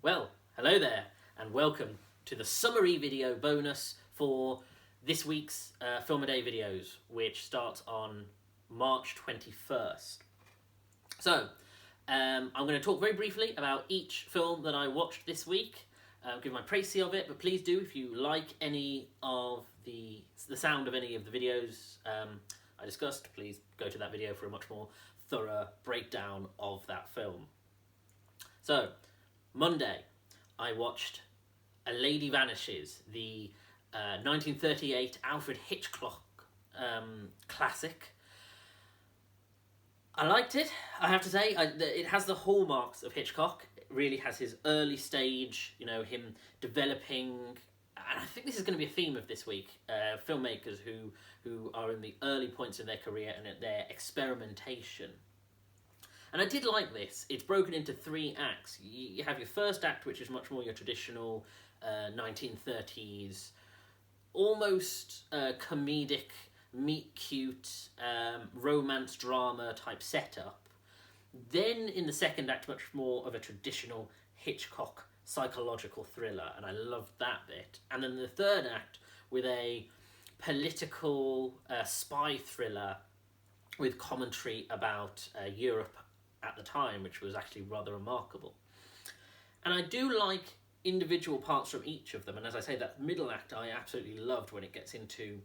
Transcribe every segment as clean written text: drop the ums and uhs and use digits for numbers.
Well, hello there, and welcome to the summary video bonus for this week's Film A Day videos, which starts on March 21st. So, I'm going to talk very briefly about each film that I watched this week, give my précis of it, but please do, if you like any of the sound of any of the videos I discussed, please go to that video for a much more thorough breakdown of that film. So, Monday, I watched A Lady Vanishes, the 1938 Alfred Hitchcock classic. I liked it, I have to say. It has the hallmarks of Hitchcock. It really has his early stage, him developing, and I think this is going to be a theme of this week, filmmakers who are in the early points of their career and at their experimentation. And I did like this. It's broken into 3 acts. You have your first act, which is much more your traditional 1930s, almost comedic, meet-cute, romance drama type setup. Then in the second act, much more of a traditional Hitchcock psychological thriller, and I loved that bit. And then the third act with a political spy thriller with commentary about Europe at the time, which was actually rather remarkable. And I do like individual parts from each of them, and as I say, that middle act I absolutely loved when it gets into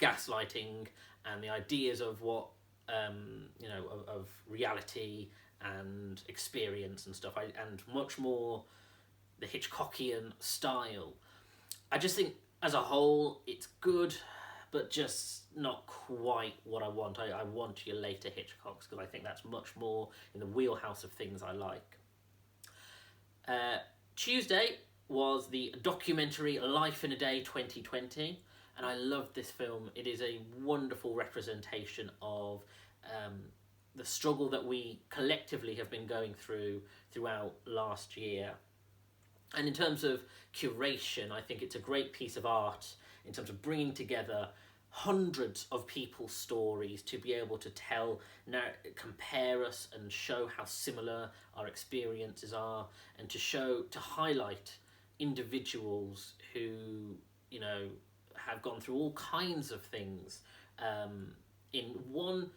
gaslighting and the ideas of what of reality and experience and stuff, and much more the Hitchcockian style. I just think as a whole it's good, but just not quite what I want. I want your later Hitchcocks, because I think that's much more in the wheelhouse of things I like. Tuesday was the documentary Life in a Day 2020, and I loved this film. It is a wonderful representation of the struggle that we collectively have been going throughout last year. And in terms of curation, I think it's a great piece of art in terms of bringing together hundreds of people's stories to be able to compare us and show how similar our experiences are, and to highlight individuals who, have gone through all kinds of things in one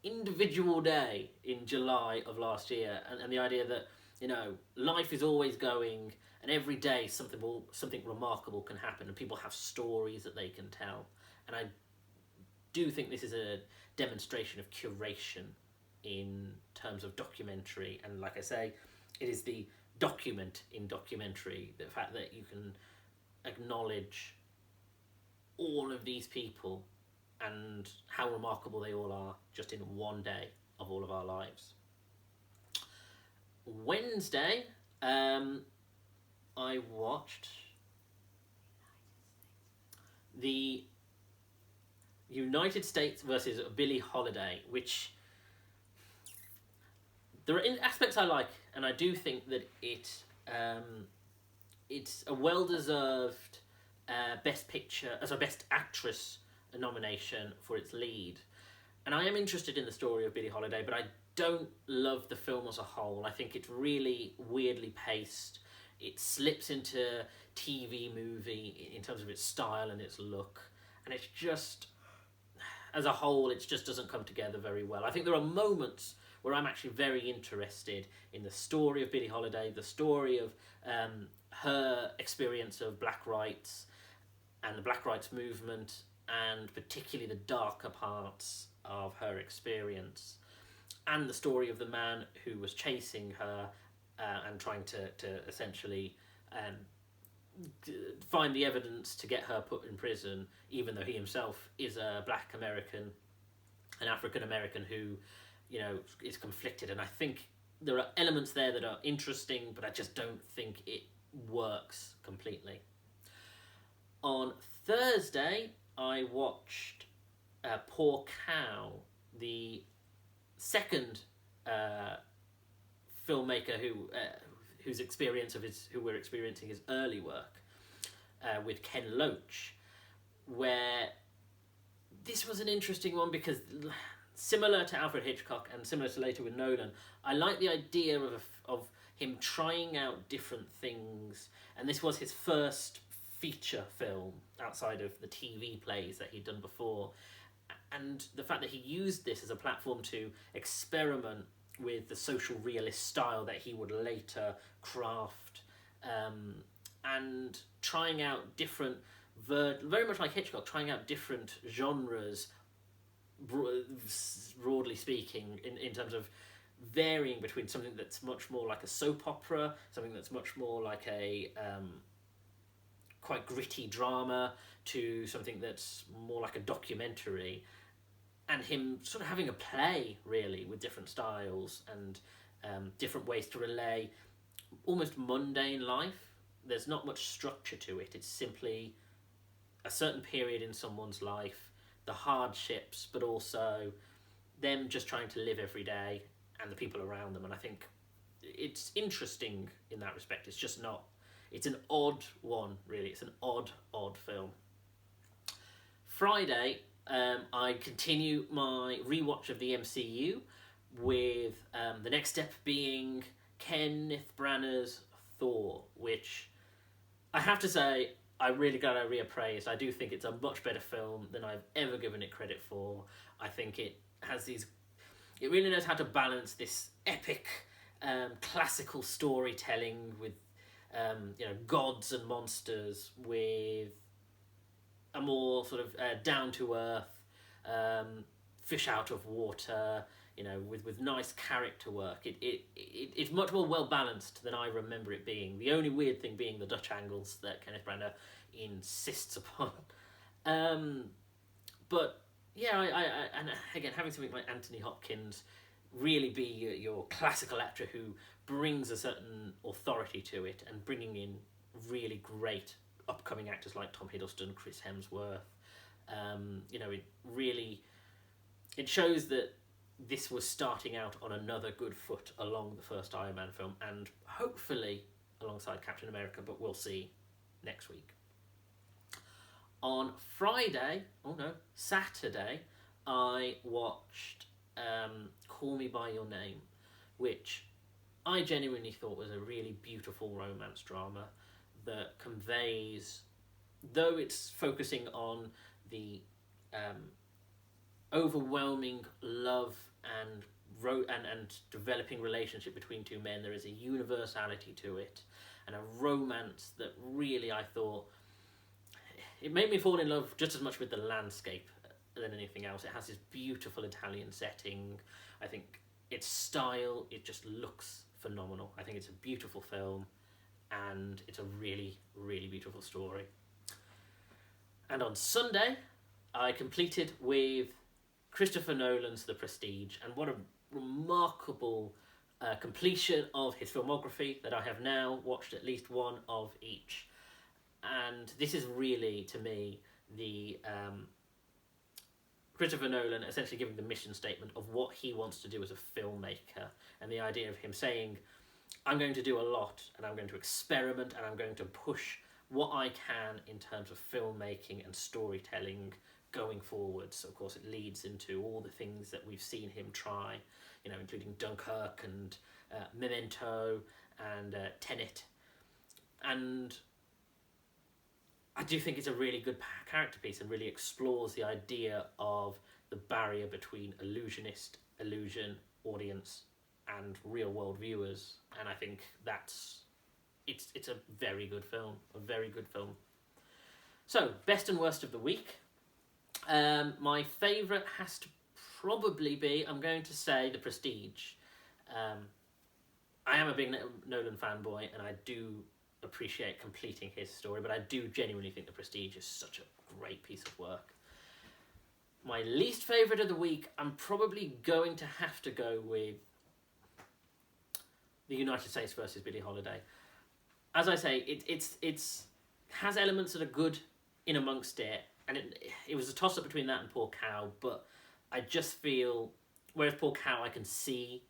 individual day in July of last year, and the idea that life is always going, and every day something remarkable can happen, and people have stories that they can tell. And I do think this is a demonstration of curation in terms of documentary, and like I say, it is the document in documentary, the fact that you can acknowledge all of these people and how remarkable they all are just in one day of all of our lives. Wednesday, I watched the United States versus Billie Holiday, which there are aspects I like, and I do think that it's a well-deserved Best Actress nomination for its lead. And I am interested in the story of Billie Holiday, but I don't love the film as a whole. I think it's really weirdly paced. It slips into TV movie in terms of its style and its look, and it's just, as a whole, it just doesn't come together very well. I think there are moments where I'm actually very interested in the story of Billie Holiday, the story of her experience of black rights and the black rights movement, and particularly the darker parts of her experience, and the story of the man who was chasing her and trying to essentially find the evidence to get her put in prison, even though he himself is a black American, an African American who, is conflicted. And I think there are elements there that are interesting, but I just don't think it works completely. On Thursday, I watched Poor Cow, the second filmmaker who we're experiencing his early work with Ken Loach, where this was an interesting one because, similar to Alfred Hitchcock and similar to later with Nolan, I like the idea of him trying out different things, and this was his first feature film outside of the TV plays that he'd done before, and the fact that he used this as a platform to experiment with the social realist style that he would later craft, and trying out different, very much like Hitchcock, trying out different genres, broadly speaking, in terms of varying between something that's much more like a soap opera, something that's much more like a quite gritty drama, to something that's more like a documentary, and him sort of having a play really with different styles and different ways to relay almost mundane life. There's not much structure to it. It's simply a certain period in someone's life, the hardships, but also them just trying to live every day and the people around them. And I think it's interesting in that respect. It's just not, it's an odd one, really. It's an odd film. Friday, I continue my rewatch of the MCU with the next step being Kenneth Branagh's Thor, which I have to say I really gotta reappraise. I do think it's a much better film than I've ever given it credit for. I think it has these, it really knows how to balance this epic classical storytelling with gods and monsters with a more sort of down to earth, fish out of water, with nice character work. It's much more well balanced than I remember it being. The only weird thing being the Dutch angles that Kenneth Branagh insists upon. But yeah, I and again, having something like Anthony Hopkins really be your classical actor who brings a certain authority to it, and bringing in really great upcoming actors like Tom Hiddleston, Chris Hemsworth, it shows that this was starting out on another good foot along the first Iron Man film, and hopefully alongside Captain America, but we'll see next week. On Saturday, I watched Call Me By Your Name, which I genuinely thought was a really beautiful romance drama that conveys, though it's focusing on the overwhelming love and developing relationship between two men, there is a universality to it and a romance that really, I thought, it made me fall in love just as much with the landscape than anything else. It has this beautiful Italian setting. I think its style, it just looks phenomenal. I think it's a beautiful film, and it's a really, really beautiful story. And on Sunday, I completed with Christopher Nolan's The Prestige, and what a remarkable completion of his filmography that I have now watched at least one of each. And this is really, to me, the Christopher Nolan essentially giving the mission statement of what he wants to do as a filmmaker, and the idea of him saying, I'm going to do a lot, and I'm going to experiment, and I'm going to push what I can in terms of filmmaking and storytelling going forward. So of course it leads into all the things that we've seen him try, including Dunkirk and Memento and Tenet. And I do think it's a really good character piece and really explores the idea of the barrier between illusion, audience, and real world viewers. And I think it's a very good film, So, best and worst of the week. My favourite has to probably be, I'm going to say, The Prestige. I am a big Nolan fanboy, and I do appreciate completing his story, but I do genuinely think The Prestige is such a great piece of work. My least favourite of the week, I'm probably going to have to go with The United States versus Billie Holiday. As I say, it's has elements that are good in amongst it, and it was a toss-up between that and Poor Cow, but I just feel, whereas Poor Cow I can see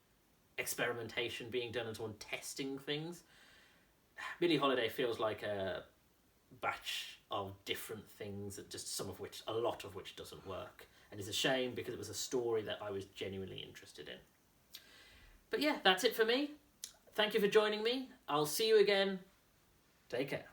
experimentation being done and someone testing things, Billie Holiday feels like a batch of different things that a lot of which doesn't work, and it's a shame because it was a story that I was genuinely interested in. But yeah, that's it for me. thank you for joining me. I'll see you again. Take care.